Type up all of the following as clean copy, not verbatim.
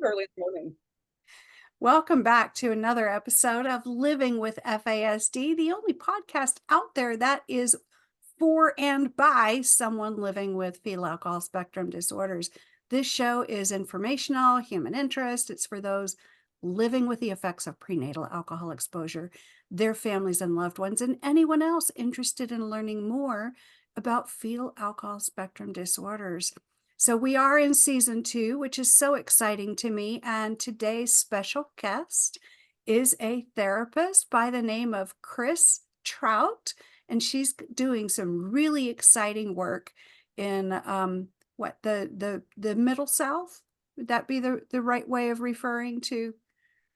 early morning. Welcome back to another episode of Living with FASD, the only podcast out there that is for and by someone living with fetal alcohol spectrum disorders. This show is informational, human interest. It's for those living with the effects of prenatal alcohol exposure, their families and loved ones, and anyone else interested in learning more about fetal alcohol spectrum disorders. So we are in season 2, which is so exciting to me. And today's special guest is a therapist by the name of Chris Trout. And she's doing some really exciting work in the Middle South. Would that be the right way of referring to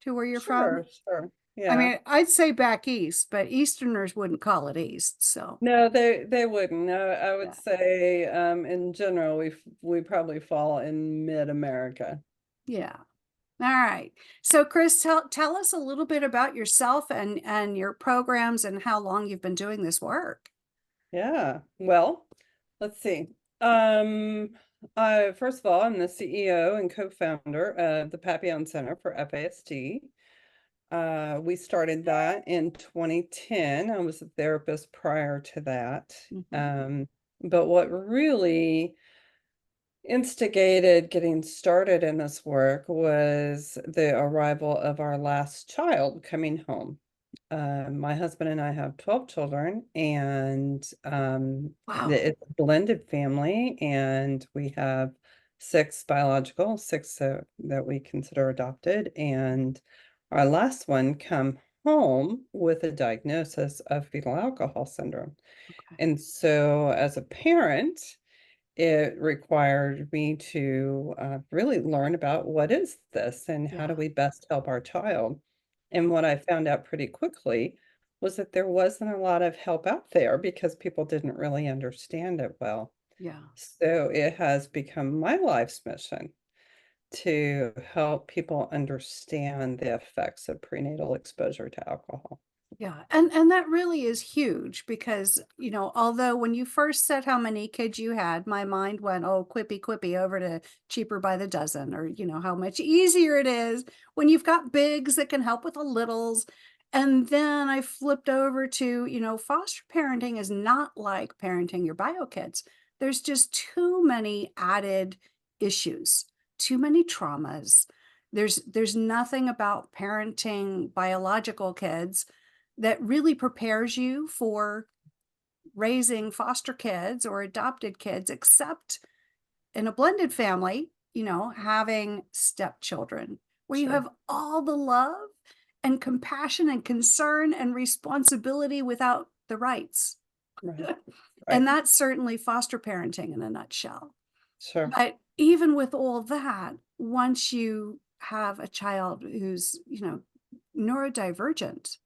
where you're from? Sure. I Yeah. mean, I'd say back east, but Easterners wouldn't call it east. So No, they wouldn't. I would yeah. say, in general, we probably fall in mid-America. Yeah. All right. So Chris, tell us a little bit about yourself and your programs and how long you've been doing this work. Yeah. Well, let's see. First of all, I'm the CEO and co-founder of the Papillion Center for FASD. We started that in 2010. I was a therapist prior to that. Mhm. But what really instigated getting started in this work was the arrival of our last child coming home. My husband and I have 12 children, and Wow. it's a blended family, and we have six biological, six that we consider adopted, and our last one come home with a diagnosis of fetal alcohol syndrome. Okay. And so as a parent, it required me to really learn about what is this and how do Yeah. we best help our child. And what I found out pretty quickly was that there wasn't a lot of help out there because people didn't really understand it well. Yeah. So it has become my life's mission to help people understand the effects of prenatal exposure to alcohol. Yeah. And that really is huge because, although when you first said how many kids you had, my mind went, oh, quippy over to cheaper by the dozen, or, how much easier it is when you've got bigs that can help with the littles. And then I flipped over to, foster parenting is not like parenting your bio kids. There's just too many added issues, too many traumas. There's nothing about parenting biological kids that really prepares you for raising foster kids or adopted kids, except in a blended family, having stepchildren, where you Sure. have all the love and compassion and concern and responsibility without the rights. Right. And Right. that's certainly foster parenting in a nutshell. Sure. But even with all that, once you have a child who's, neurodivergent,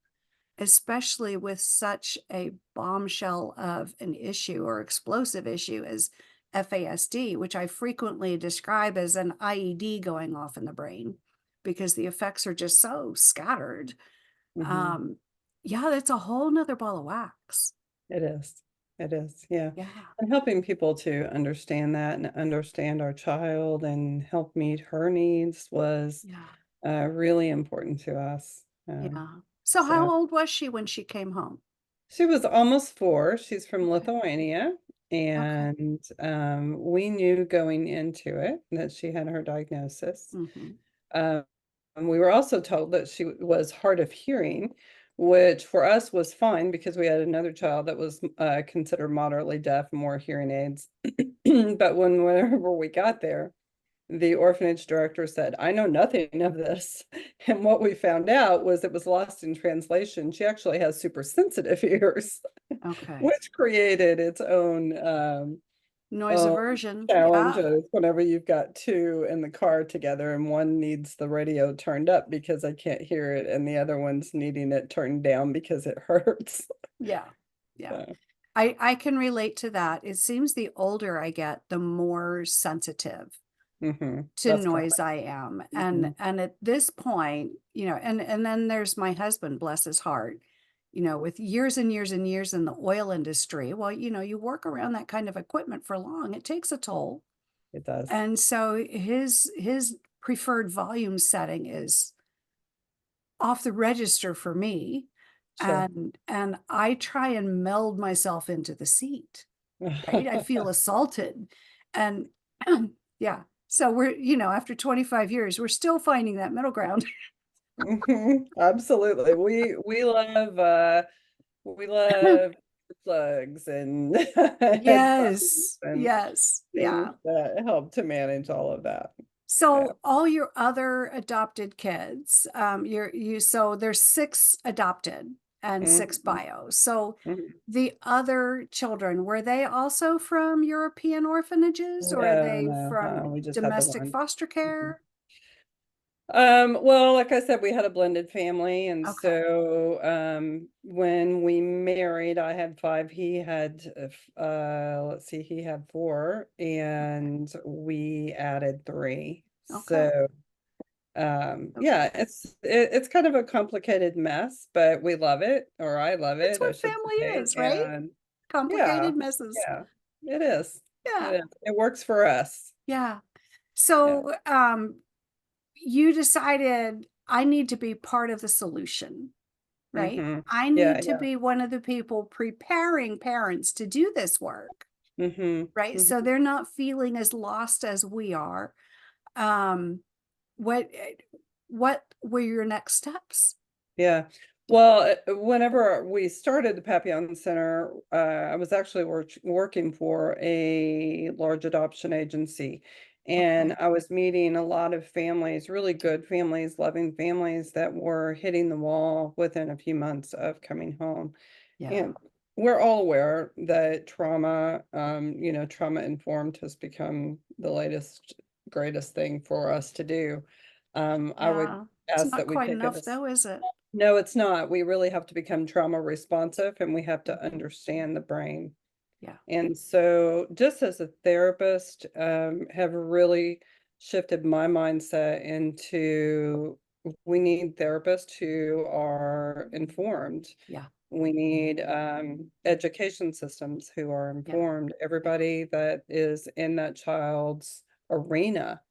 especially with such a bombshell of an issue or explosive issue as FASD, which I frequently describe as an IED going off in the brain because the effects are just so scattered. Hmm. Um, yeah, that's a whole nother ball of wax. It is. It is, yeah. Yeah, And helping people to understand that and understand our child and help meet her needs was yeah, really important to us. yeah. So how So old was she when she came home? she was almost 4. She's from Okay, Lithuania, okay. and we knew going into it that she had her diagnosis. Hmm. Um, and we were also told that she was hard of hearing, which for us was fine because we had another child that was considered moderately deaf and wore hearing aids. But whenever we got there, the orphanage director said, I know nothing of this. And what we found out was it was lost in translation. She actually has super sensitive ears, Okay. which created its Noise own aversion. Yeah. challenges whenever you've got two in the car together and one needs the radio turned up because I can't hear it and the other one's needing it turned down because it hurts. Yeah. Yeah. So, I can relate to that. It seems the older I get, the more sensitive to that's noise correct. I am. Hmm. And at this point, and then there's my husband, bless his heart, with years and years and years in the oil industry. Well, you work around that kind of equipment for long, it takes a toll. It does. And so his preferred volume setting is off the register for me. Sure. And I try and meld myself into the seat, right? I feel assaulted. And yeah. So we're, after 25 years, we're still finding that middle ground. Absolutely. We love plugs and headphones Yes. and Yes. things Yeah. that help to manage all of that. Yeah. So all your other adopted kids, so there's 6 adopted and 6 Mhm, bio. So mhm. the other children, were they also from European orphanages or are No, they no, from we just had the domestic one. foster Mhm. care? Well, like I said, we had a blended family, and Okay. so when we married, I had 5. He had let's see, he had 4, and we added 3. Okay. So Okay. yeah, it's kind of a complicated mess, but we love it, or I love That's it, I what should family say. is, right? And yeah, Complicated messes. yeah, it is. Yeah. It works for us. Yeah. Yeah. So, you decided I need to be part of the solution, right? Hmm. I Yeah, need to yeah. be one of the people preparing parents to do this work, Hmm. right? So Hmm. they're not feeling as lost as we are. Um, what what were your next steps? Yeah. Well, whenever we started the Papillion Center, I was actually working for a large adoption agency, and Okay. I was meeting a lot of families, really good families, loving families that were hitting the wall within a few months of coming home. Yeah. And we're all aware that trauma informed has become the latest, greatest thing for us to do. I would Yeah. It's ask not that we quite take it enough as though, is it? no, it's not. We really have to become trauma responsive, and we have to Mhm. understand the brain. Yeah. And so, just as a therapist, have really shifted my mindset into we need therapists who are informed. Yeah. We need education systems who are Yeah. informed. Yeah. Everybody that is in that child's arena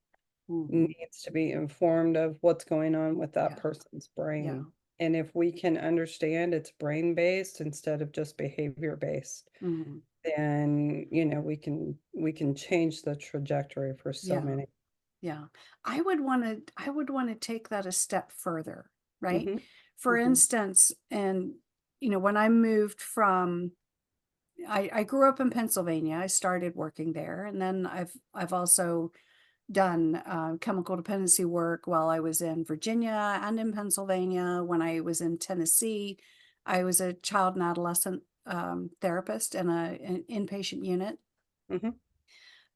Mhm. needs to be informed of what's going on with that Yeah. person's Yeah. brain. And if we can understand it's brain based instead of just behavior based, Mhm. then we can change the trajectory for so Yeah. many. Yeah. I would want to take that a step further, right? Hmm. For Hmm. instance, and when I moved from I grew up in Pennsylvania. I started working there, and then I've also done chemical dependency work while I was in Virginia and in Pennsylvania. When I was in Tennessee, I was a child and adolescent therapist in an inpatient unit. Hmm.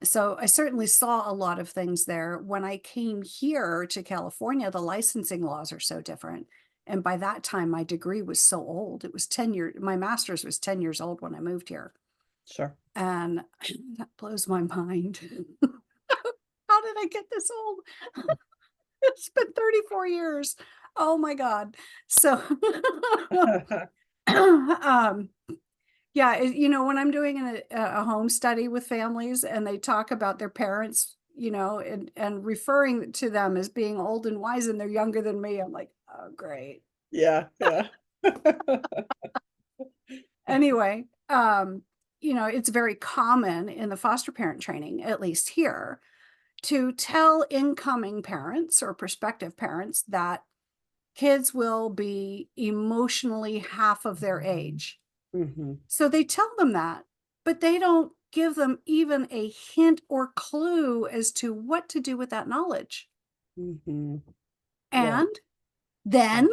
So I certainly saw a lot of things there. When I came here to California, the licensing laws are so different. And by that time, my degree was so old. It was 10 years, my master's was 10 years old when I moved here. Sure. And that blows my mind. How did I get this old? It's been 34 years. Oh my God. So, um, yeah, when I'm doing a home study with families and they talk about their parents, and referring to them as being old and wise and they're younger than me, I'm like, oh, great. Yeah, yeah. Anyway, it's very common in the foster parent training, at least here, to tell incoming parents or prospective parents that kids will be emotionally half of their age. Hmm. So they tell them that, but they don't give them even a hint or clue as to what to do with that knowledge. Hmm. Yeah, And yeah, then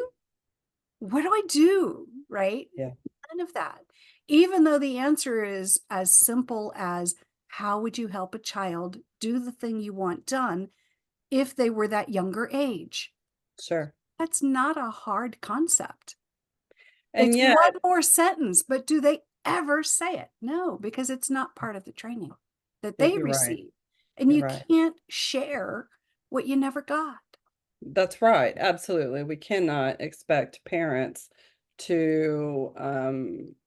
what do I do? Right? yeah. None of that. Even though the answer is as simple as how would you help a child do the thing you want done if they were that younger age? Sure. That's not a hard concept. And It's yet, one more sentence, but do they ever say it? No, because it's not part of the training that they you're right. receive. And You're you right. can't share what you never got. That's right. Absolutely. We cannot expect parents to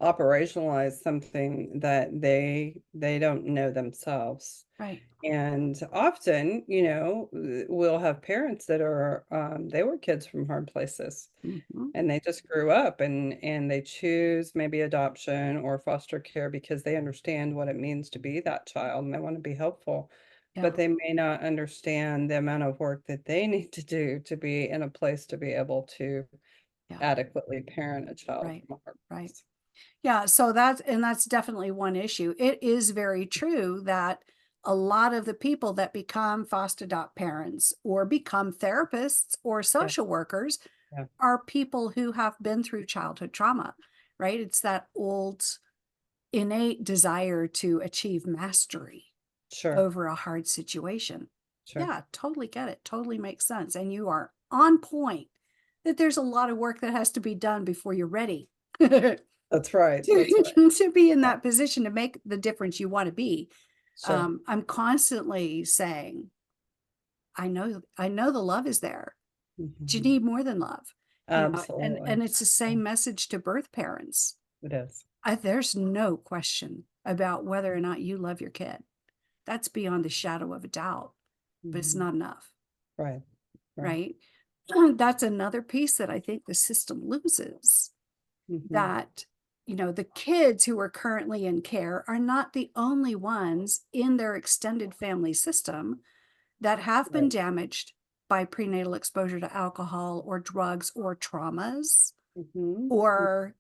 operationalize something that they don't know themselves. Right. And often, you know, we'll have parents that are, they were kids from hard places Mhm. and they just grew up and they choose maybe adoption or foster care because they understand what it means to be that child and they want to be helpful, but Yeah. they may not understand the amount of work that they need to do to be in a place to be able to Yeah. adequately parent a child Right. from a hard Right. place. Yeah, so that's definitely one issue. It is very true that a lot of the people that become foster adopt parents or become therapists or Yeah, social workers yeah, are people who have been through childhood trauma, right? It's that old innate desire to achieve mastery sure, over a hard situation. sure. Yeah, totally get it. Totally makes sense. And you are on point that there's a lot of work that has to be done before you're ready. That's right. That's right. to be in Yeah, that position to make the difference you want to be. sure. I'm constantly saying, I know the love is there. But you Mhm. need more than love, Absolutely. and it's the Yeah, same message to birth parents. it is. There's no question about whether or not you love your kid. That's beyond the shadow of a doubt, but it's Mhm. not enough, Right, right. right? That's another piece that I think the system loses. Mhm. That, the kids who are currently in care are not the only ones in their extended family system that have been Right. damaged by prenatal exposure to alcohol or drugs or traumas Mhm. Mm, or,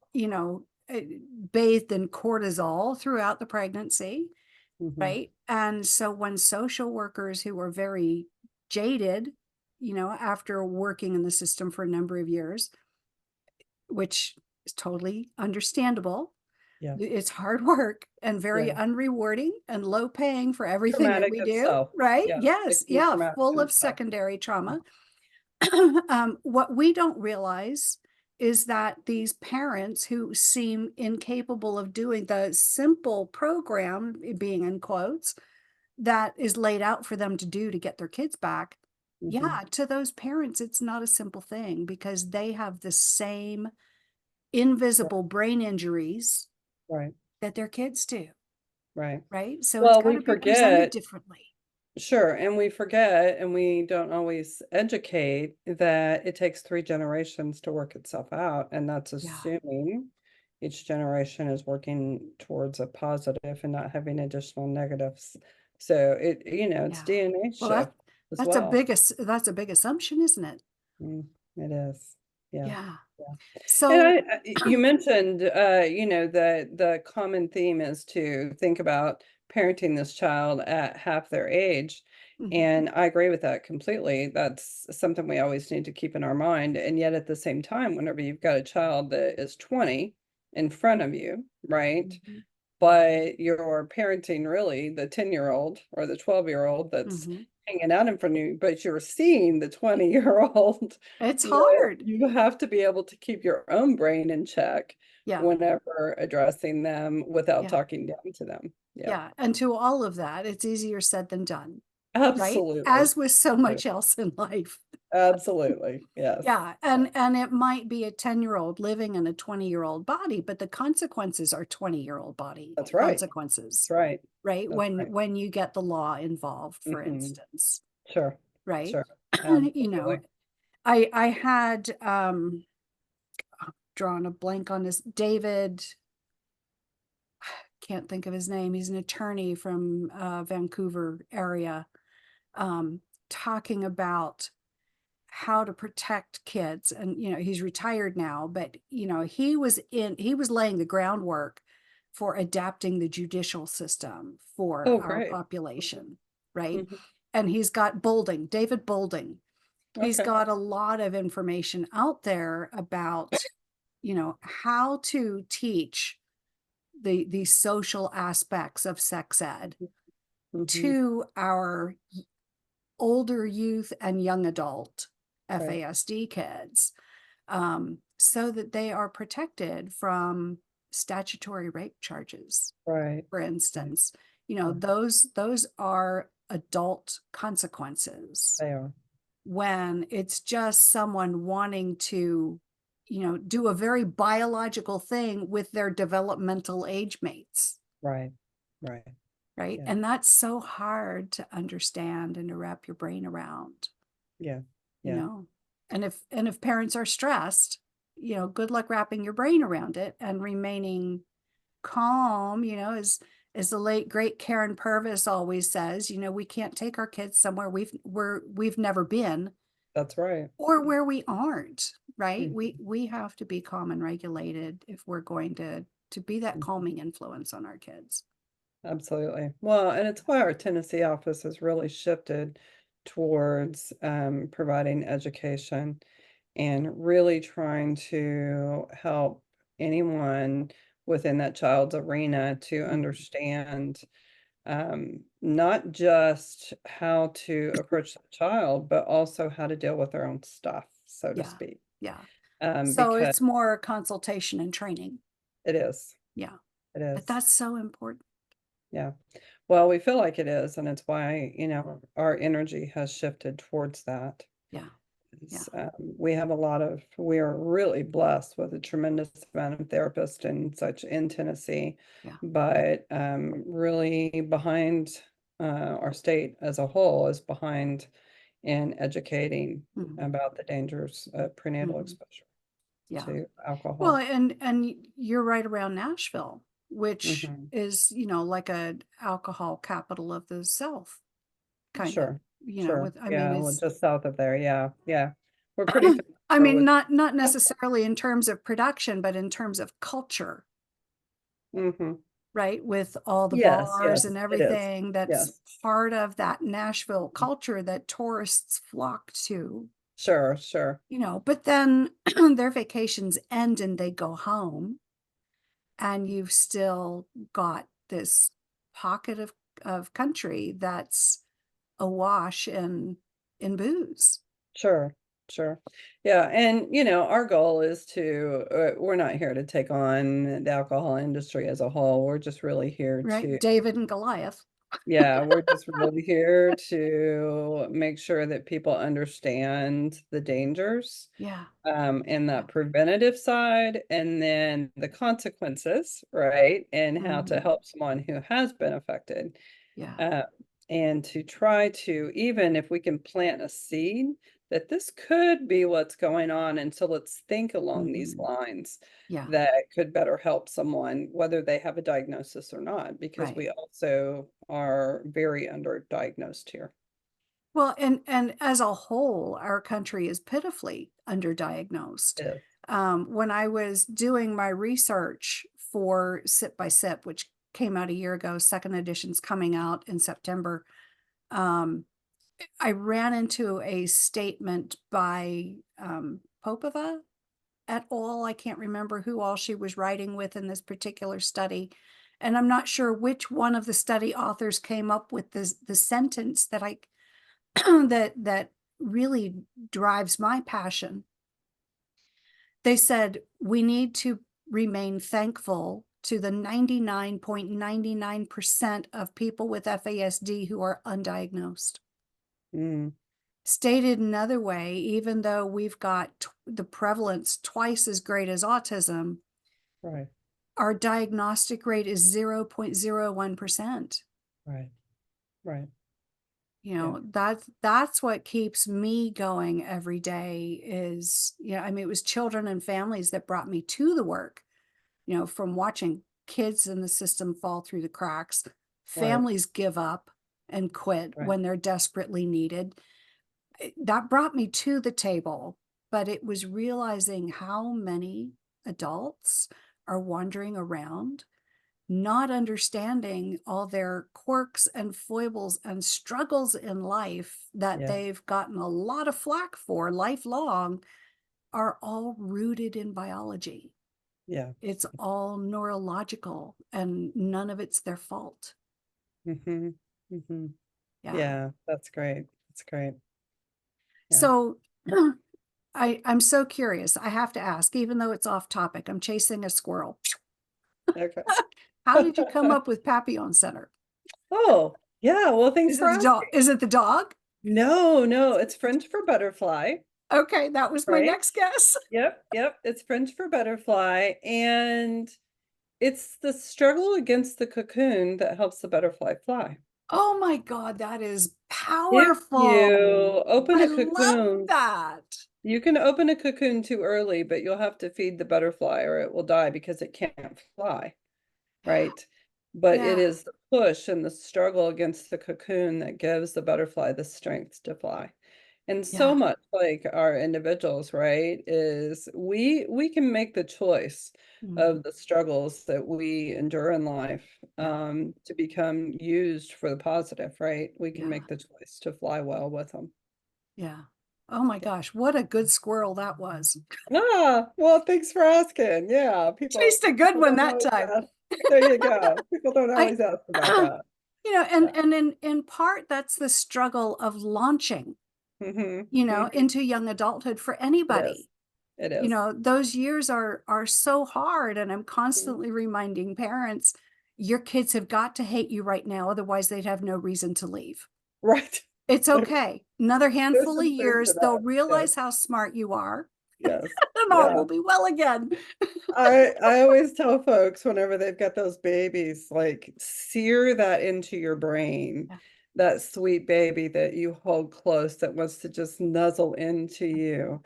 bathed in cortisol throughout the pregnancy, mhm. right? And so when social workers who are very jaded, after working in the system for a number of years, which is totally understandable. Yeah. It's hard work and very Yeah. unrewarding and low paying for everything that Traumatic we do, itself. right? Yeah. It Yes, can be yeah, traumatic full in of itself. secondary Yeah. trauma. What we don't realize is that these parents who seem incapable of doing the simple program, being in quotes, that is laid out for them to do to get their kids back. Mhm. Yeah, to those parents, it's not a simple thing because they have the same invisible Right. brain injuries Right. that their kids do, Right. right? So it's Well, got we to be presented forget, differently. sure, and we forget and we don't always educate that it takes 3 generations to work itself out, and that's Yeah, assuming each generation is working towards a positive and not having additional negatives. So it's yeah. DNA Well, shift as well. that's a big assumption, isn't it? Mm, it is. Yeah. Yeah. Yeah. And So, you mentioned, that the common theme is to think about parenting this child at half their age. mhm, And I agree with that completely. That's something we always need to keep in our mind. And yet at the same time, whenever you've got a child that is 20 in front of you, right? mhm, But you're parenting really the 10-year-old or the 12-year-old that's mhm. hanging out in front of you, but you're seeing the 20-year-old. It's You know, hard. you have to be able to keep your own brain in check Yeah, whenever addressing them without yeah, talking down to them. Yeah, yeah. And to all of that, it's easier said than done, right? absolutely. As with so much Absolutely. else in life. Absolutely. Yes. Yeah, and it might be a 10-year-old living in a 20-year-old body, but the consequences are 20-year-old body That's right. That's consequences, right. right? That's When right. when you get the law involved, for Mhm. instance, Sure. right? Sure. You Absolutely. know, I had drawn a blank on this David, can't think of his name. He's an attorney from Vancouver area, um, talking about how to protect kids. And he's retired now, but he was laying the groundwork for adapting the judicial system for Oh, our great. population, right? Mhm. And he's got David Bolding. He's Okay. got a lot of information out there about how to teach the social aspects of sex ed Mhm. to our older youth and young adult Right. FASD kids, so that they are protected from statutory rape charges, Right. for Right. instance. Yeah, Those are adult consequences they are. when it's just someone wanting to, do a very biological thing with their developmental age mates. Right. Right. right? Yeah. And that's so hard to understand and to wrap your brain around, Yeah. you Yeah. know? And if parents are stressed, good luck wrapping your brain around it and remaining calm, as the late great Karen Purvis always says, we can't take our kids somewhere we've never been That's right. or where we aren't, right? Mhm, We have to be calm and regulated if we're going to be that mhm. calming influence on our kids. Absolutely. Well, and it's why our Tennessee office has really shifted towards providing education and really trying to help anyone within that child's arena to Mhm. understand not just how to approach the child, but also how to deal with their own stuff, so to Yeah. speak. Yeah. So Because it's more consultation and training. it is, Yeah. it But is. that's so important. Yeah. Well, we feel like it is, and it's why, our energy has shifted towards that. Yeah. Yeah. We are really blessed with a tremendous amount of therapists and such in Tennessee, Yeah. but really behind our state as a whole is behind in educating Mhm. about the dangers of prenatal Mhm. exposure Yeah. to Well, alcohol. and you're right around Nashville, which Hmm. is, like a alcohol capital of the South, kind of, Sure, sure. I mean, Yeah, well, it's just south of there. Yeah, yeah. We're pretty I familiar mean, with. not necessarily in terms of production, but in terms of culture, Hmm. right? With all the Yes, bars and yes, it is. everything that's Yes. part of that Nashville culture that tourists flock to, Sure, sure. but then their vacations end and they go home, and you've still got this pocket of country that's awash in booze. Sure, sure. Yeah, and our goal is we're not here to take on the alcohol industry as a whole. We're just really here Right? to, David and Goliath. yeah, we're just really here to make sure that people understand the dangers, Yeah. and Yeah. that preventative side, and then the consequences, right? And how to Mhm. help someone who has been affected. Yeah. Uh, and to try to, even if we can plant a seed that this could be what's going on, and so let's think along these Mhm. lines Yeah. that could better help someone, whether they have a diagnosis or not, because Right. we also are very underdiagnosed here. Well, and as a whole, our country is pitifully underdiagnosed. It is. When I was doing my research for Sip by Sip, which came out a year ago, second edition's coming out in September, um, I ran into a statement by Popova et al. I can't remember who all she was writing with in this particular study. And I'm not sure which one of the study authors came up with the sentence that I that really drives my passion. They said we need to remain thankful to the 99.99% of people with FASD who are undiagnosed. Mm, Stated another way, even though we've got the prevalence twice as great as autism, right, our diagnostic rate is 0.01%. right, right. Yeah, That's what keeps me going every day is, I mean, it was children and families that brought me to the work, from watching kids in the system fall through the cracks, right, families give up and quit right. when they're desperately needed. That brought me to the table, but it was realizing how many adults are wandering around, not understanding all their quirks and foibles and struggles in life that Yeah, they've gotten a lot of flack for lifelong, are all rooted in biology. yeah. It's all neurological and none of it's their fault. Hmm. Hmm. Yeah. Yeah, that's great. That's great. Yeah. So I'm so curious. I have to ask, even though it's off topic, I'm chasing a squirrel. Okay. How did you come up with Papillion Center? Oh, yeah. Well, thanks Is for it the dog? asking. Is it the dog? No, no, it's French for butterfly, Okay, that was my right? next guess. Yep, yep. It's French for butterfly. And it's the struggle against the cocoon that helps the butterfly fly. Oh my God, that is If powerful. you open I a love cocoon, that. you can open a cocoon too early, but you'll have to feed the butterfly or it will die because it can't fly, right? But it Yeah, is the push and the struggle against the cocoon that gives the butterfly the strength to fly. And so yeah, much like our individuals, right, is we can make the choice mhm, of the struggles that we endure in life yeah, to become used for the positive, right? We can yeah, make the choice to fly well with them. yeah. Oh my gosh, what a good squirrel that was. Ah, well, thanks for asking. Yeah, Chased a good people one don't that always time. ask. There you go. People don't I always ask about that. and Yeah. in part that's the struggle of launching, Mm-hmm. Mm-hmm. into young adulthood for It is. anybody. It is. Those years are so hard, and I'm Mhm. constantly reminding parents, your kids have got to hate you right now, otherwise they'd have no reason to leave. Right. It's okay. Another There's handful of some truth to years, they'll that. Yes. realize how smart you are, Yes. and all Yeah. will be well again. I always tell folks whenever they've got those babies, like sear that into your brain, Yeah, that sweet baby that you hold close that wants to just nuzzle into you.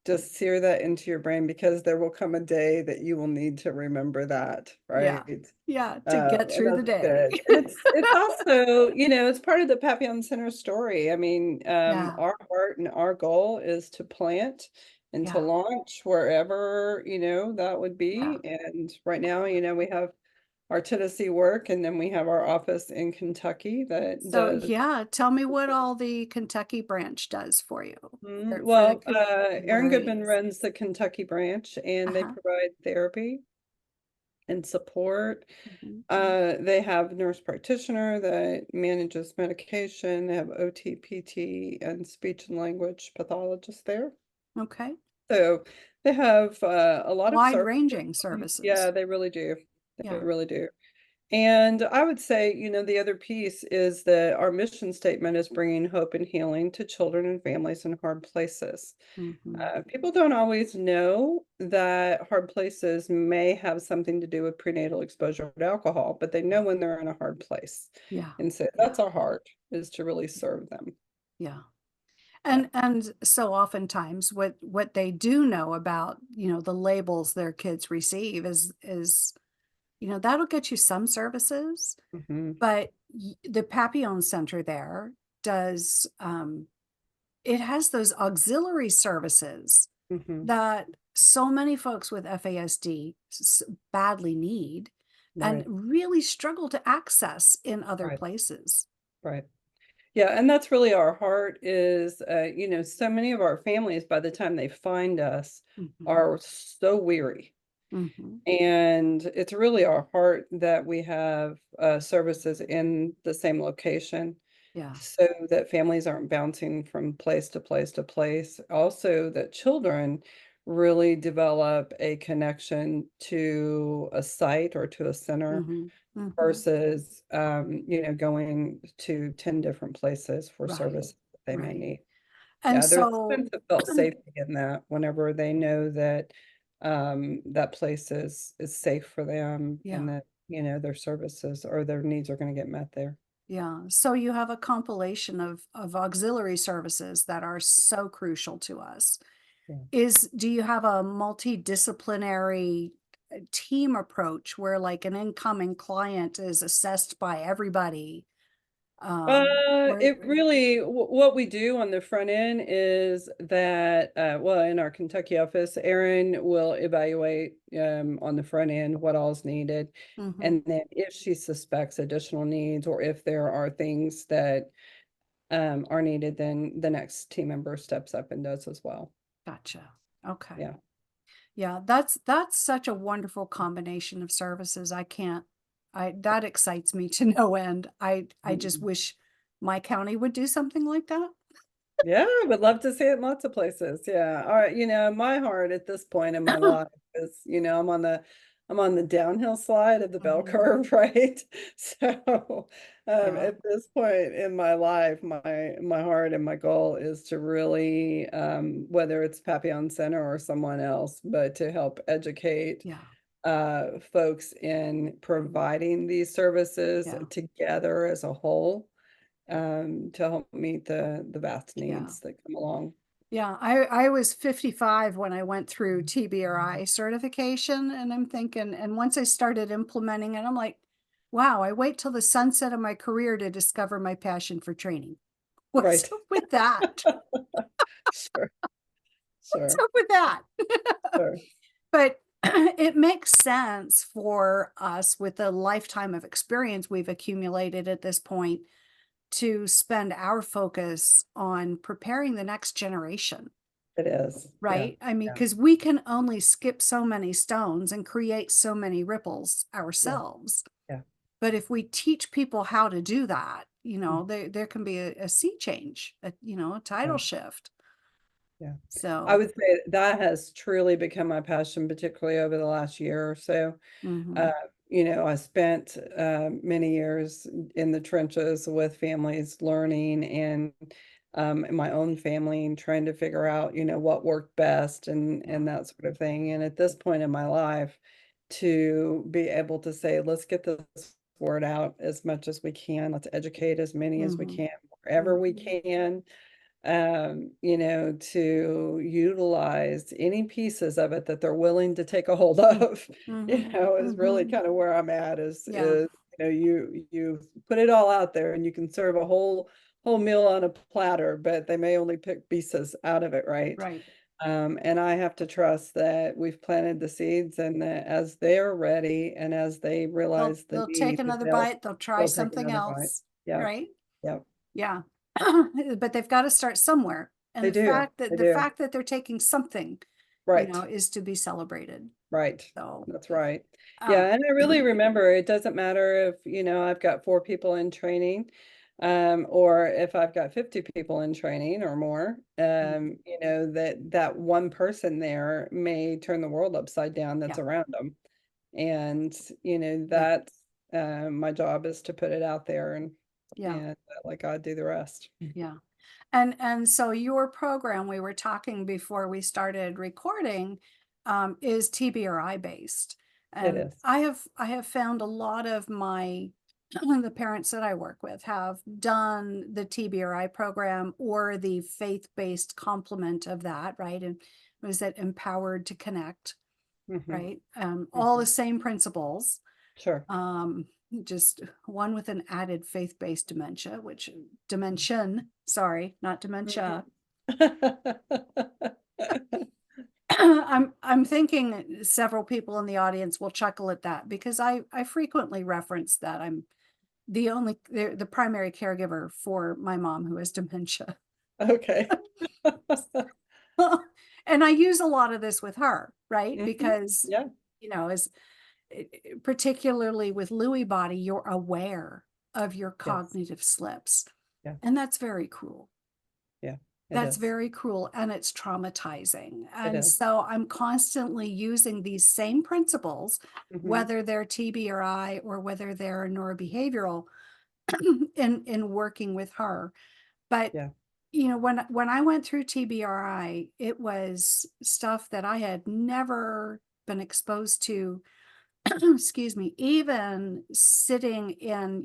Just sear that into your brain because there will come a day that you will need to remember that, yeah, right? yeah, to get And through the that's day. good. And it's also, it's part of the Papillion Center story. I mean, Yeah, our heart and our goal is to plant and to yeah, launch wherever, that would yeah. be. And right now, we have our Tennessee work and then we have our office in Kentucky that So, does. yeah, tell me what all the Kentucky branch does for you, for the Well, Aaron Goodman capillaries. runs the Kentucky branch and they Uh-huh. provide therapy and support. Mhm. They have nurse practitioner that manages medication. They have OT, PT, and speech and language pathologist there. Okay. So they have a lot of services. Wide-ranging Yeah, services. they really do. They Yeah. really do. And I would say, the other piece is that our mission statement is bringing hope and healing to children and families in hard places. Mhm. People don't always know that hard places may have something to do with prenatal exposure to alcohol, but they know when they're in a hard place. Yeah. And so Yeah. that's our heart, is to really serve them. Yeah. Yeah. And so oftentimes what they do know about, the labels their kids receive is, that'll get you some services, Hmm. but the Papillon Center there does, it has those auxiliary services Hmm. that so many folks with FASD badly need and Right. really struggle to access in other Right. places. Right. Yeah, and that's really our heart is, so many of our families, by the time they find us, Mhm, are so weary. mhm. And it's really our heart that we have services in the same location Yeah. so that families aren't bouncing from place to place to place. Also, that children really develop a connection to a site or to a center Mhm, mhm. versus, going to 10 different places for Right, services that they may right. need. And Yeah, there's so sense of felt safety in that whenever they know that that place is safe for them yeah, and that, their services or their needs are going to get met there. yeah. So you have a compilation of auxiliary services that are so crucial to us. Yeah. Do you have a multidisciplinary team approach where like an incoming client is assessed by everybody? Where It really, what we do on the front end is that, well, in our Kentucky office, Erin will evaluate on the front end what all's needed. Mhm. And then if she suspects additional needs or if there are things that are needed, then the next team member steps up and does as well. Gotcha. Okay. Yeah. Yeah, that's such a wonderful combination of services. I can't I that excites me to no end. I just Mhm. wish my county would do something like that. Yeah, I would love to see it in lots of places. Yeah. All right. My heart at this point in my life is, I'm on the downhill slide of the bell Mhm. curve, right? So, Yeah, at this point in my life, my heart and my goal is to really, whether it's Papillon Center or someone else, but to help educate yeah, folks in providing these services Yeah. together as a whole, to help meet the vast Yeah. needs that come along. Yeah, I was 55 when I went through TBRI certification, and I'm thinking, and once I started implementing it, I'm like, wow, I wait till the sunset of my career to discover my passion for training. What's Right. up with that? Sure, What's sure, up with that? sure. But it makes sense for us with the lifetime of experience we've accumulated at this point to spend our focus on preparing the next generation. It is. Yeah, Right? I mean, yeah, because we can only skip so many stones and create so many ripples yeah, ourselves. yeah. But if we teach people how to do that, Mm, there can be a sea change, a tidal right. shift. Yeah. I So, would say that has truly become my passion, particularly over the last year or so. Uh, mhm, I spent many years in the trenches with families learning and in my own family and trying to figure out, what worked best yeah, and that sort of thing. And at this point in my life, to be able to say, let's get this word out as much as we can. Let's educate as many as we mhm, can, wherever we mhm, can, to utilize any pieces of it that they're willing to take a hold of, mhm, is really mhm. kind of where I'm at Yeah, you put it all out there and you can serve a whole meal on a platter, but they may only pick pieces out of it, right? right. And I have to trust that we've planted the seeds and that as they're ready and as they They'll realize the they'll take need, that another bite, they'll try they'll take something another bite. else, Yeah, right? yeah, Yeah. But they've got to start somewhere. And they do, they the do. fact that they're taking something, Right. is to be celebrated. Right. So, That's right. uh, Yeah, and I really remember it doesn't matter if, I've got 4 people in training, or if I've got 50 people in training or more, mhm, that one person there may turn the world upside down that's yeah, around them. And, yeah, that my job is to put it out there yeah, and let God do the rest. yeah. And so your program, we were talking before we started recording, is TBRI based. It And is. I have found a lot of my the parents that I work with have done the TBRI program or the faith-based complement of that, right? And was it empowered to connect, Hmm. right? All the Hmm. same principles, Sure. um, just one with an added faith-based dimension, sorry, not dementia. Mhm. I'm thinking several people in the audience will chuckle at that because I frequently reference that I'm the primary caregiver for my mom who has dementia. Okay. And I use a lot of this with her, right? Mhm. Because, Yeah, as particularly with Lewy body, you're aware of your yes, cognitive slips. yeah, And that's very cruel. yeah, it That's is, very cruel and it's traumatizing. it And is. so I'm constantly using these same principles, Mhm. whether they're TBRI or whether they're neurobehavioral, in working with her. But Yeah, when I went through TBRI, it was stuff that I had never been exposed to, excuse me, even sitting in,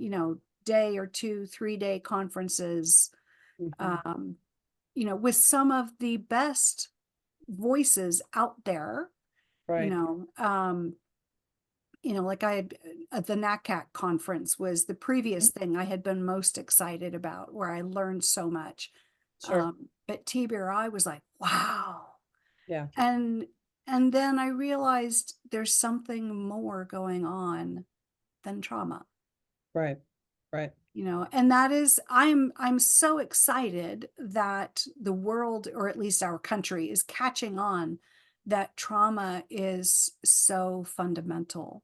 day or two, 3-day conferences, mhm, um, with some of the best voices out there, you right, know, um, like I had the NACAC conference was the mhm, previous thing I had been most excited about, where I learned so much. sure, But TBRI was like, wow. yeah, And and then I realized there's something more going on than trauma. right, right, And that is I'm so excited that the world, or at least our country, is catching on that trauma is so fundamental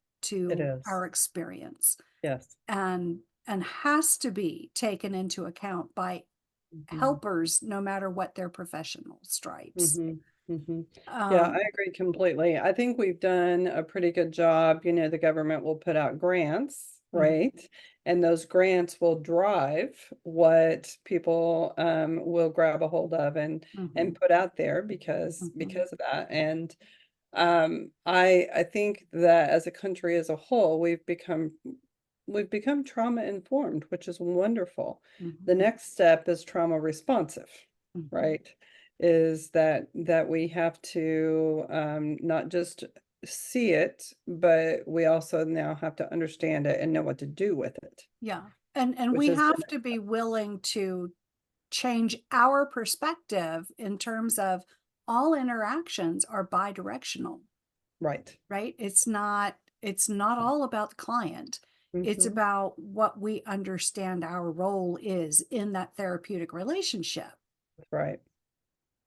it to is, our experience, yes, and has to be taken into account by mhm, helpers no matter what their professional stripes. mhm, mhm. Yeah, I um agree completely. I think we've done a pretty good job, the government will put out grants, mhm, right? And those grants will drive what people, will grab a hold of and mhm, put out there because mhm, of that, and I think that as a country as a whole, we've become trauma informed, which is wonderful. The Mhm, next step is trauma responsive, mhm. right? Is that we have to not just see it, but we also now have to understand it and know what to do with it, Yeah. And which we is the have to next be step. willing to change our perspective in terms of all interactions are bi-directional, Right. right? It's not all about the client. It's Hmm. about what we understand our role is in that therapeutic relationship, Right.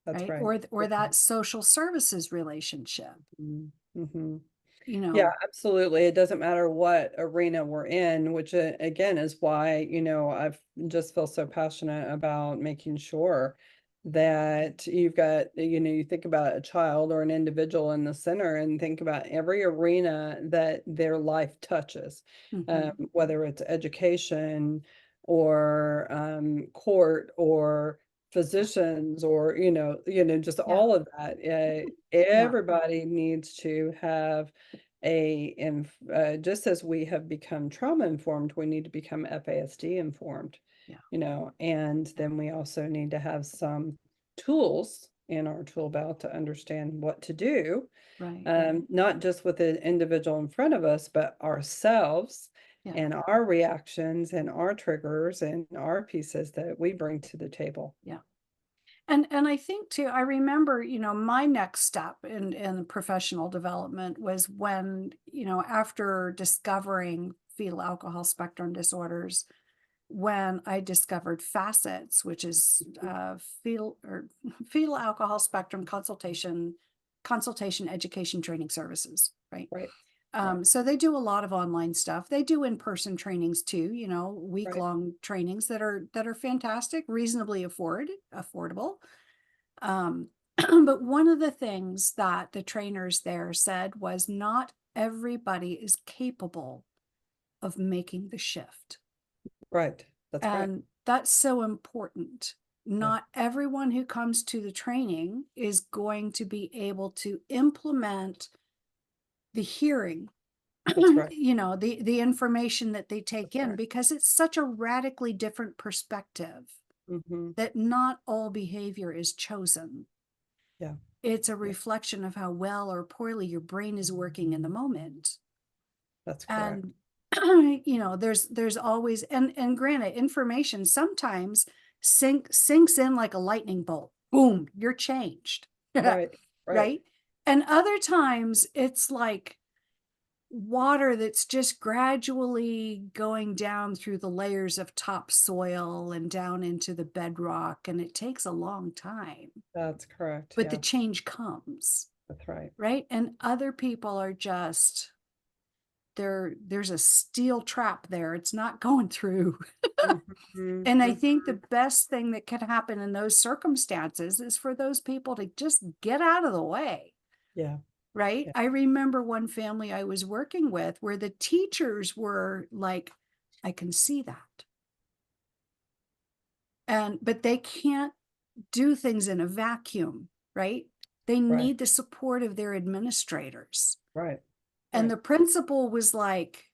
That's right? right. Or Yeah. that social services relationship, Mm-hmm. you Yeah, know. absolutely. It doesn't matter what arena we're in, which again is why, I've just feel so passionate about making sure that you've got, you think about a child or an individual in the center and think about every arena that their life touches, Mhm. whether it's education or court or Yeah, physicians or, just yeah, all of that. yeah, Everybody needs to have just as we have become trauma informed, we need to become FASD informed, yeah, and yeah. then we also need to have some tools in our tool belt to understand what to do, Right. not just with the individual in front of us, but ourselves Yeah. and our reactions and our triggers and our pieces that we bring to the table. Yeah. And I think too, I remember, my next step in professional development was when, after discovering fetal alcohol spectrum disorders, when I discovered facets, which is fetal alcohol spectrum consultation education training services, right? Right, right, So they do a lot of online stuff. They do in-person trainings too, right, week-long trainings that are fantastic, reasonably affordable. Um, but one of the things that the trainers there said was not everybody is capable of making the shift. right. That's right. And that's so important. Yeah, Not everyone who comes to the training is going to be able to implement the hearing, that's right. the information that they take That's in, right. because it's such a radically different perspective Hmm. that not all behavior is chosen. Yeah, It's a yeah, reflection of how well or poorly your brain is working in the moment. that's correct. And there's always, and granted, information sometimes sinks in like a lightning bolt. Boom, you're changed. Right, right. Right? And other times it's like water that's just gradually going down through the layers of topsoil and down into the bedrock, and it takes a long time, That's correct. but the Yeah, change comes. that's right. Right? And other people are just there's a steel trap there. It's not going through. Mhm, And I mhm. think the best thing that can happen in those circumstances is for those people to just get out of the way. Yeah, Right? yeah, I remember one family I was working with where the teachers were like, I can see that. But they can't do things in a vacuum, right? They right, need the support of their administrators. right, And right. the principal was like,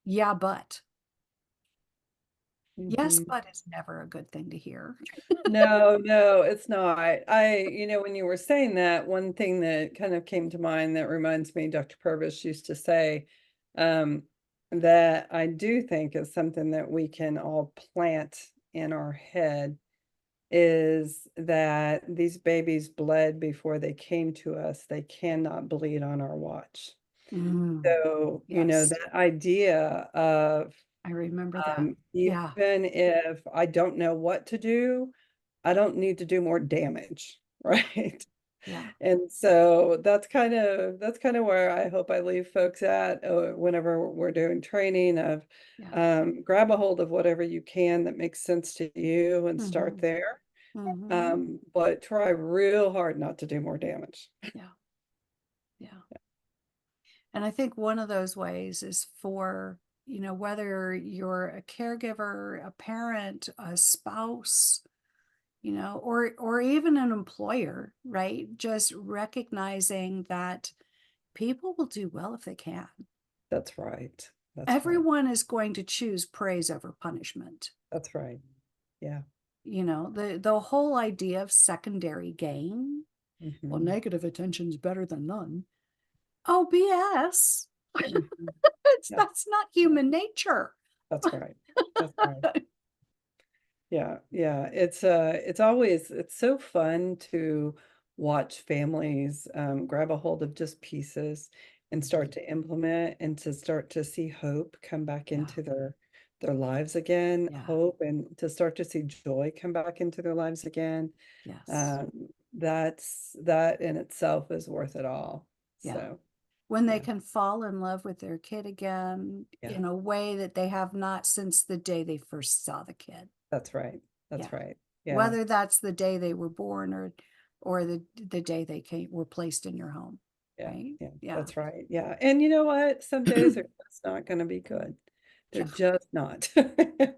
yeah, but. Yes, Mhm. but is never a good thing to hear. No, no, it's not. When you were saying that, one thing that kind of came to mind that reminds me, Dr. Purvis used to say, um, that I do think is something that we can all plant in our head is that these babies bled before they came to us. They cannot bleed on our watch. Mm, So, yes, that idea of I remember that. even Yeah, if I don't know what to do, I don't need to do more damage, right? yeah, And so that's kind of where I hope I leave folks at whenever we're doing training of yeah. grab a hold of whatever you can that makes sense to you and start Hmm. there. Hmm. But try real hard not to do more damage. Yeah, yeah. And I think one of those ways is for, whether you're a caregiver, a parent, a spouse, you know, or even an employer, right? Just recognizing that people will do well if they can. That's right. That's right. Everyone is going to choose praise over punishment. That's right. Yeah. You know, the whole idea of secondary gain. Well, Hmm. negative attention's better than none. Oh, BS. Hmm. Yeah, That's not human nature. that's right. That's right. Yeah, yeah. It's so fun to watch families grab a hold of just pieces and start to implement and to start to see hope come back Yeah, into their lives again, yeah, hope and to start to see joy come back into their lives again. yes, That in itself is worth it all. yeah. So, When they yeah, can fall in love with their kid again yeah, in a way that they have not since the day they first saw the kid. that's right. Yeah. That's right. Yeah. Whether that's the day they were born or the day they were placed in your home. Yeah, Right? yeah, Yeah. that's right. Yeah. And you know what? Some days are just not going to be good. They're Yeah. just not.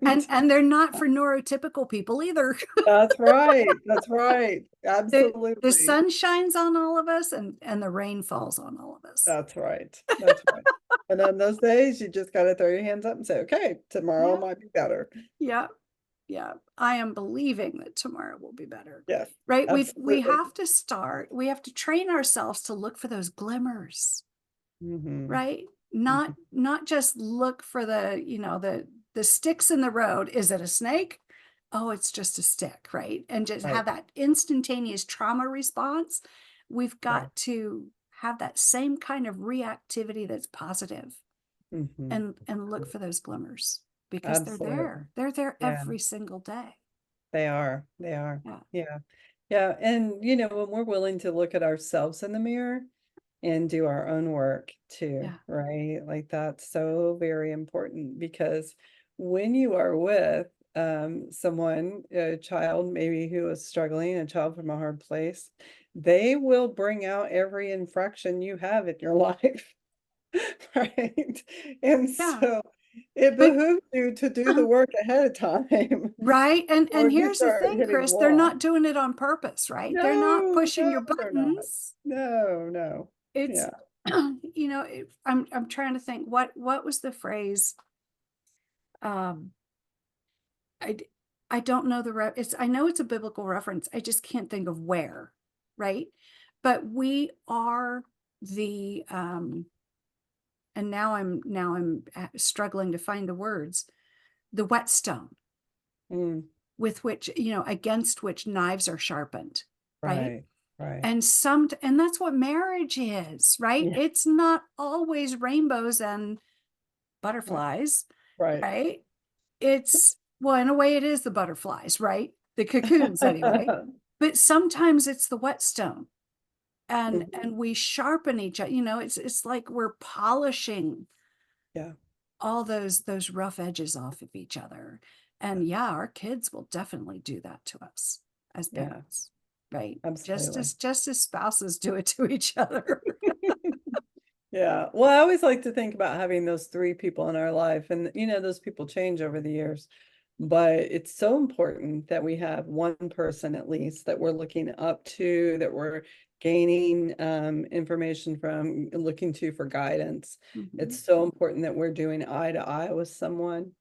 And they're not for neurotypical people either. That's right. That's right. The Absolutely. sun shines on all of us and the rain falls on all of us. That's right. That's right. And on those days, you just got to throw your hands up and say, okay, tomorrow Yeah. might be better. Yeah. Yeah. I am believing that tomorrow will be better. Yes, Right? We absolutely. have to start, we have to train ourselves to look for those glimmers, Hmm. right? Hmm. Not just look for the, you know, the sticks in the road. Is it a snake? Oh, it's just a stick, right? And just Right, have that instantaneous trauma response. We've right. got to have that same kind of reactivity that's positive Hmm. and look for those glimmers because they're Absolutely. there. They're there Yeah, every single day. they are. They are. Yeah. Yeah. Yeah. And, when we're willing to look at ourselves in the mirror, and do our own work too, Yeah. right? Like that's so very important because when you are with someone, a child maybe who is struggling, a child from a hard place, they will bring out every infraction you have in your life, right? And Yeah. so it But behooves you to do the work ahead of time right. or And you here's the start thing, hitting a Chris, they're wall. not doing it on purpose, right? They're not No, pushing no, your they're not. buttons. No, no. It's Yeah. I'm trying to think what was the phrase? Um I d- I don't know it's I know it's a biblical reference. I just can't think of where, right? But we are the and now I'm struggling to find the words, the whetstone Mm. with which, against which knives are sharpened, right? Right, right. And that's what marriage is, right? Yeah, It's not always rainbows and right, butterflies, right. right? It's, well, in a way it is the butterflies, right? The cocoons anyway. But sometimes it's the whetstone Mhm. and we sharpen each other, it's like we're polishing Yeah, all those rough edges off of each other. yeah, And yeah, our kids will definitely do that to us as yeah, parents, right? Just absolutely. as just as spouses do it to each other. Yeah. Well, I always like to think about having those three people in our life, and those people change over the years. But it's so important that we have one person at least that we're looking up to, that we're gaining information from, looking to for guidance. It's Mhm, so important that we're doing eye to eye with someone,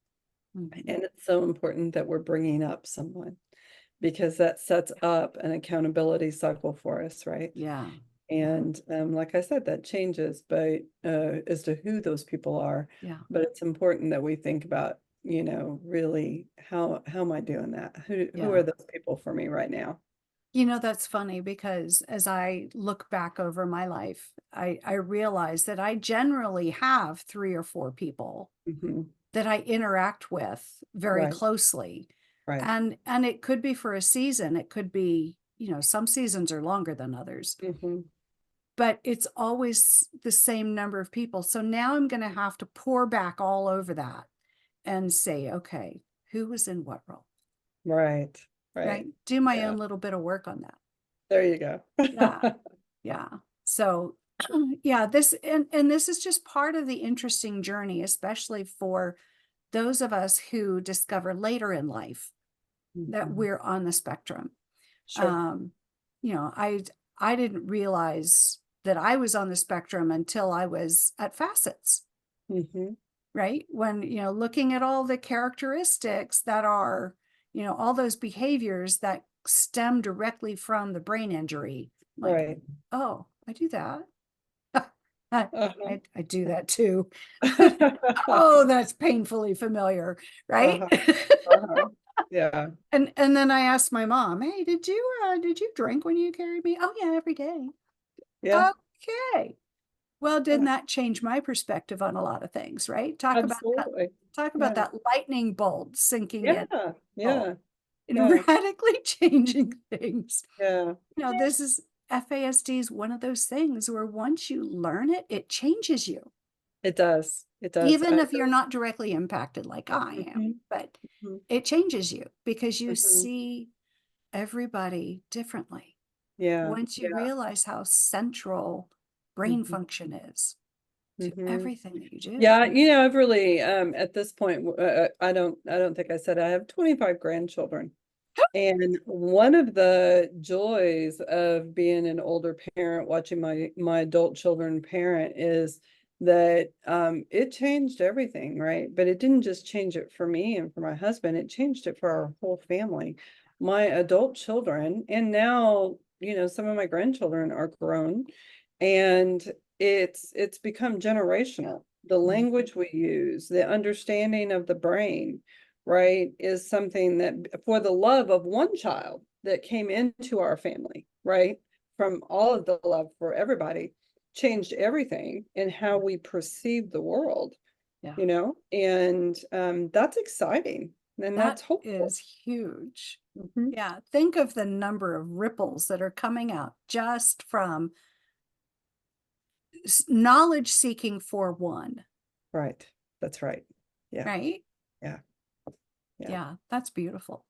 mhm. and it's so important that we're bringing up someone, because that sets up an accountability cycle for us, right? Yeah, yeah, And like I said, that changes, but as to who those people are. yeah, But it's important that we think about, really how am I doing that? Who yeah. are those people for me right now? That's funny because as I look back over my life, I realize that I generally have three or four people Hmm. that I interact with very Right, closely. right. And it could be for a season. It could be, some seasons are longer than others, Hmm. but it's always the same number of people. So now I'm going to have to pour back all over that and say, okay, who was in what role? Right, Right? right. Do my Yeah, own little bit of work on that. there you go. Yeah. Yeah. So yeah, and this is just part of the interesting journey, especially for those of us who discover later in life that Mhm. we're on the spectrum. Sure. Um, you know, I didn't realize that I was on the spectrum until I was at facets, Mhm. right? When, looking at all the characteristics that are, all those behaviors that stem directly from the brain injury, like, Right. oh, I do that. I, Uh-huh. I do that too. Oh, that's painfully familiar, right? Uh-huh. Uh-huh. Yeah. And then I asked my mom, "Hey, did you drink when you carried me?" "Oh yeah, every day." Yeah. Okay. Well, didn't Yeah. that change my perspective on a lot of things, right? Absolutely. Talk about Yeah. that lightning bolt sinking in, Yeah. oh, Yeah. and Yeah. radically changing things. Yeah. This is FASD is one of those things where once you learn it, it changes you. It does. It does. I Even if you're agree. not directly impacted like I am, Mhm. but Mhm. it changes you because you Mhm. see everybody differently. Yeah. Once you Yeah. realize how central brain Mhm. function is to Mhm. everything that you do. Yeah, I've really at this point I don't think I said I have 25 grandchildren. And one of the joys of being an older parent, watching my adult children parent, is that it changed everything, right? But it didn't just change it for me and for my husband, it changed it for our whole family. My adult children, and now, some of my grandchildren are grown, and it's become generational. The Mm. language we use, the understanding of the brain, right, is something that for the love of one child that came into our family, right, from all of the love for everybody, changed everything in how we perceive the world, Yeah, and that's exciting and that that's hopeful. is huge. Mhm. Yeah, think of the number of ripples that are coming out just from knowledge seeking for one, Right. That's right. Yeah. right? Yeah. Yeah. Yeah, that's beautiful.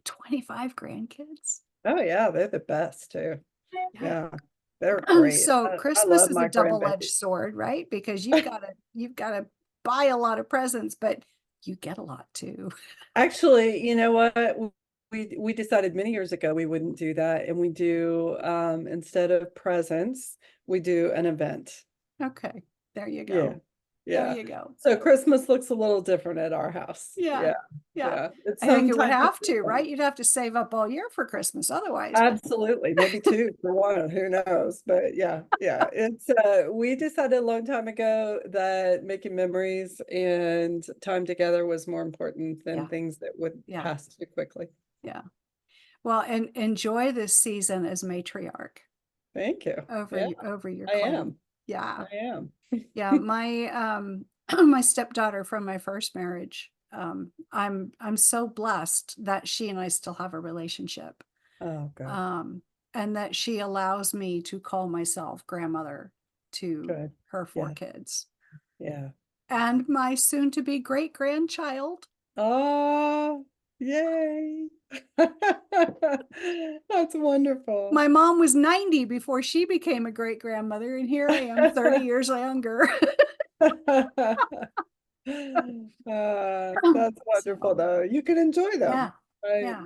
25 grandkids. Oh yeah, they're the best too. Yeah. Yeah, they're great. So I Christmas love is a my double-edged grandbabies. sword, right? Because you've gotta buy a lot of presents, but you get a lot too. Actually, you know what? We decided many years ago we wouldn't do that, and we do, instead of presents, we do an event. Okay, there you Yeah, go. There yeah. you go. So Christmas looks a little different at our house. Yeah, Yeah, yeah. yeah. It's I think it would sometimes have to, right? different. You'd have to save up all year for Christmas otherwise, but Absolutely, maybe two for one, who knows? But yeah, yeah. We decided a long time ago that making memories and time together was more important than yeah, things that would yeah, pass too quickly. yeah. Well, and enjoy this season as matriarch Thank you. Yeah, over your I clan. am. Yeah. I am. Yeah, my my stepdaughter from my first marriage, I'm so blessed that she and I still have a relationship. Oh, good, Um, and that she allows me to call myself grandmother to good. her four Yeah, kids yeah. and my soon to be great grandchild. Oh, yay. That's wonderful. My mom was 90 before she became a great grandmother, and here I am 30 years younger. That's wonderful, So, though. You can enjoy yeah, them, right? yeah.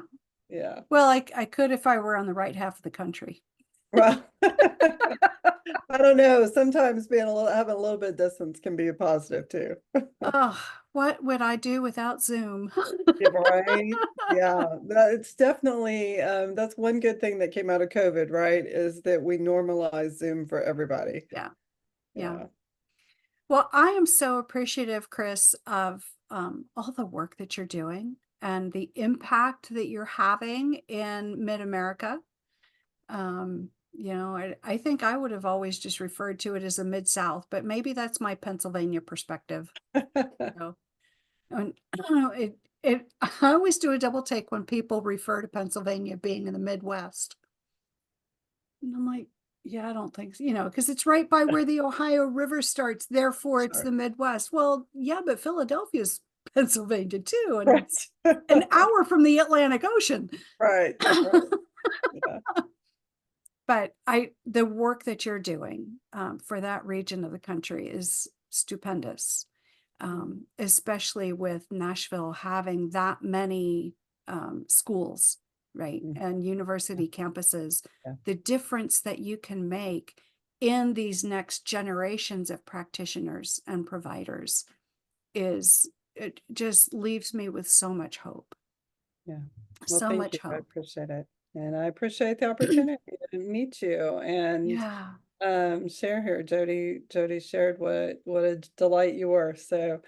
Yeah. Well, I could if I were on the right half of the country. Well, I don't know. Sometimes being having a little bit of distance can be a positive too. Oh, what would I do without Zoom? Yeah, right. Yeah, it's definitely that's one good thing that came out of COVID, right? Is that we normalize Zoom for everybody. Yeah, yeah. Yeah. Well, I am so appreciative, Chris, of all the work that you're doing and the impact that you're having in Mid-America. I think I would have always just referred to it as a Mid-South, but maybe that's my Pennsylvania perspective. You know, and I always do a double take when people refer to Pennsylvania being in the Midwest. And I'm like, yeah, I don't think so, because it's right by where the Ohio River starts, therefore it's Sure. the Midwest. Well, yeah, but Philadelphia's Pennsylvania too, and Right. it's an hour from the Atlantic Ocean. Right. Right. Yeah. But the work that you're doing for that region of the country is stupendous, especially with Nashville having that many schools, right? Mm. And university campuses, Yeah. the difference that you can make in these next generations of practitioners and providers it just leaves me with so much hope. Yeah. Well, So thank much you. I hope. appreciate it. And I appreciate the opportunity to meet you and Yeah. share here. Jody shared what a delight you were. So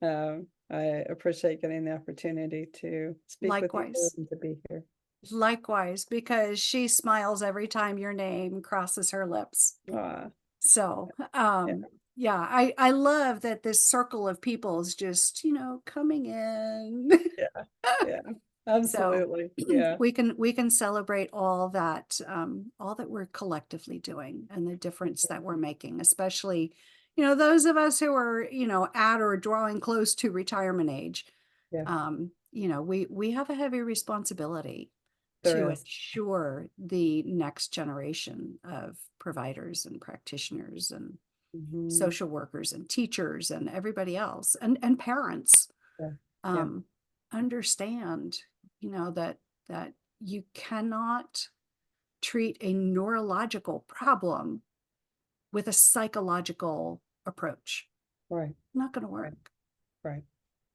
I appreciate getting the opportunity to speak with you Likewise. and to be here. Likewise, because she smiles every time your name crosses her lips. Ah, So, yeah, yeah, I love that this circle of people is just, coming in. yeah, yeah, So absolutely. Yeah. we can celebrate all that we're collectively doing and the difference that we're making, especially, those of us who are, at or drawing close to retirement age. Yeah, We have a heavy responsibility there to is. ensure the next generation of providers and practitioners and Mhm. social workers and teachers and everybody else and parents Yeah, yeah, um, understand, that you cannot treat a neurological problem with a psychological approach. right, Not going to right, work. right.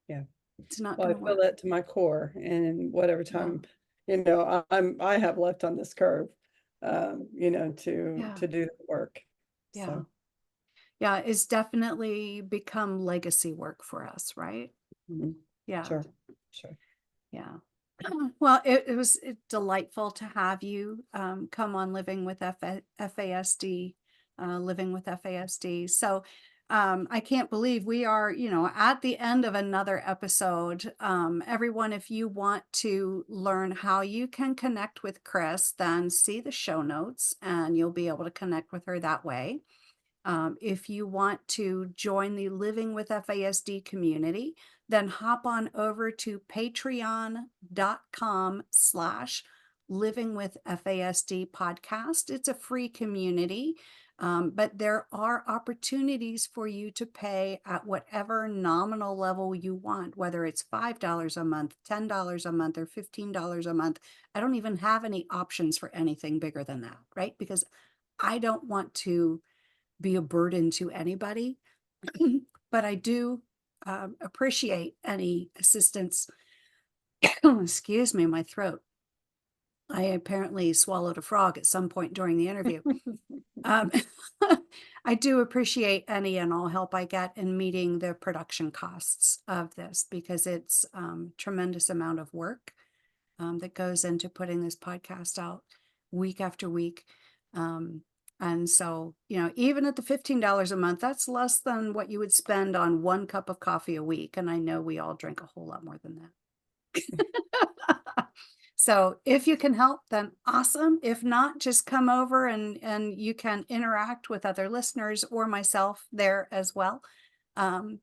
Yeah. It's not Well, I going to feel work. that to my core, and whatever Yeah. time, I have left on this curve, Yeah. to do the work. Yeah. So, Yeah. It's definitely become legacy work for us, right? mhm, Yeah. sure, sure. Yeah. Well, it was delightful to have you come on Living with FASD, Living with FASD. So I can't believe we are, at the end of another episode. Everyone, if you want to learn how you can connect with Chris, then see the show notes and you'll be able to connect with her that way. If you want to join the Living with FASD community, then hop on over to patreon.com/Living with FASD podcast. It's a free community, but there are opportunities for you to pay at whatever nominal level you want, whether it's $5 a month, $10 a month, or $15 a month. I don't even have any options for anything bigger than that, right? Because I don't want to be a burden to anybody, but I do appreciate any assistance. Excuse me, my throat. I apparently swallowed a frog at some point during the interview. Um, I do appreciate any and all help I get in meeting the production costs of this because it's tremendous amount of work that goes into putting this podcast out week after week. And so, even at the $15 a month, that's less than what you would spend on one cup of coffee a week. And I know we all drink a whole lot more than that. So if you can help, then awesome. If not, just come over and you can interact with other listeners or myself there as well. Um,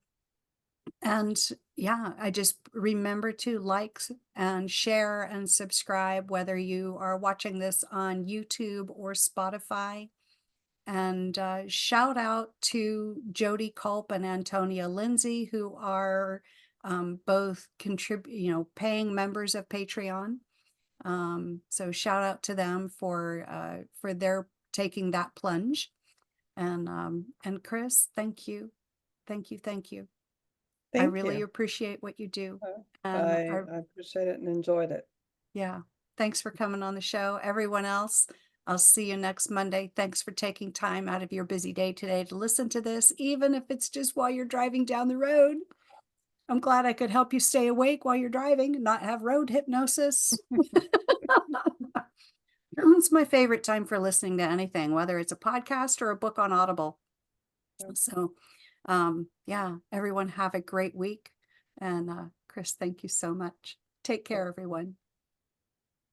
and yeah, I just remember to like and share and subscribe, whether you are watching this on YouTube or Spotify. And shout out to Jody Culp and Antonia Lindsay, who are both paying members of Patreon. So shout out to them for their taking that plunge. And Chris, thank you, thank you, thank you. I Thank really you. appreciate what you do. I, And I appreciate it and enjoyed it. yeah, thanks for coming on the show. Everyone else, I'll see you next Monday. Thanks for taking time out of your busy day today to listen to this, even if it's just while you're driving down the road. I'm glad I could help you stay awake while you're driving and not have road hypnosis. It's my favorite time for listening to anything, whether it's a podcast or a book on Audible. So, yeah, everyone have a great week. And Chris, thank you so much. Take care, everyone.